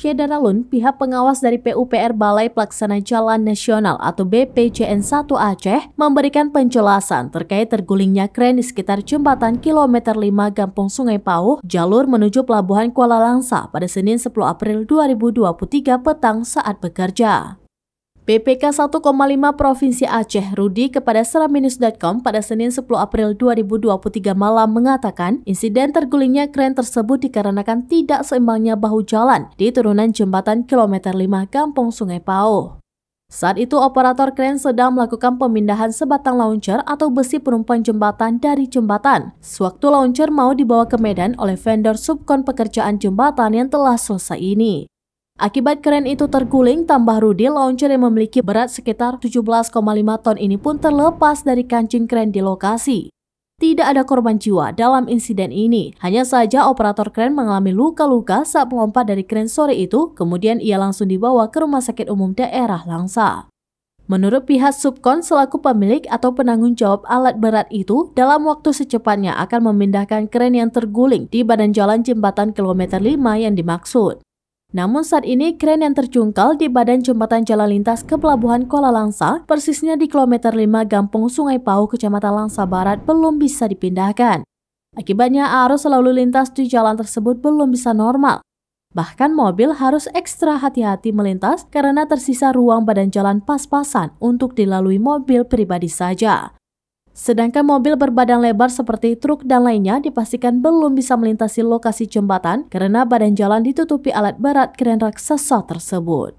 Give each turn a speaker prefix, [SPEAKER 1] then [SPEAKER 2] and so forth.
[SPEAKER 1] Aceh Daralun, pihak pengawas dari PUPR Balai Pelaksana Jalan Nasional atau BPJN 1 Aceh memberikan penjelasan terkait tergulingnya kren di sekitar jembatan kilometer 5 Gampong Sungai Pauh, jalur menuju Pelabuhan Kuala Langsa pada Senin 10 April 2023 petang saat bekerja. PPK 1,5 Provinsi Aceh Rudi kepada Seraminus.com pada Senin 10 April 2023 malam mengatakan insiden tergulingnya kren tersebut dikarenakan tidak seimbangnya bahu jalan di turunan jembatan kilometer 5 Gampong Sungai Pauh. Saat itu operator kren sedang melakukan pemindahan sebatang launcher atau besi penumpang jembatan dari jembatan. Sewaktu launcher mau dibawa ke Medan oleh vendor subkon pekerjaan jembatan yang telah selesai ini. Akibat kren itu terguling, tambah Rudi, launcher yang memiliki berat sekitar 17,5 ton ini pun terlepas dari kancing kren di lokasi. Tidak ada korban jiwa dalam insiden ini, hanya saja operator kren mengalami luka-luka saat melompat dari kren sore itu, kemudian ia langsung dibawa ke Rumah Sakit Umum Daerah Langsa. Menurut pihak subkon selaku pemilik atau penanggung jawab alat berat itu, dalam waktu secepatnya akan memindahkan kren yang terguling di badan jalan jembatan kilometer 5 yang dimaksud. Namun saat ini kren yang terjungkal di badan jembatan jalan lintas ke Pelabuhan Kuala Langsa, persisnya di kilometer 5 Gampong Sungai Pauh, Kecamatan Langsa Barat, belum bisa dipindahkan. Akibatnya arus lalu lintas di jalan tersebut belum bisa normal. Bahkan mobil harus ekstra hati-hati melintas karena tersisa ruang badan jalan pas-pasan untuk dilalui mobil pribadi saja. Sedangkan mobil berbadan lebar seperti truk dan lainnya dipastikan belum bisa melintasi lokasi jembatan karena badan jalan ditutupi alat berat kren raksasa tersebut.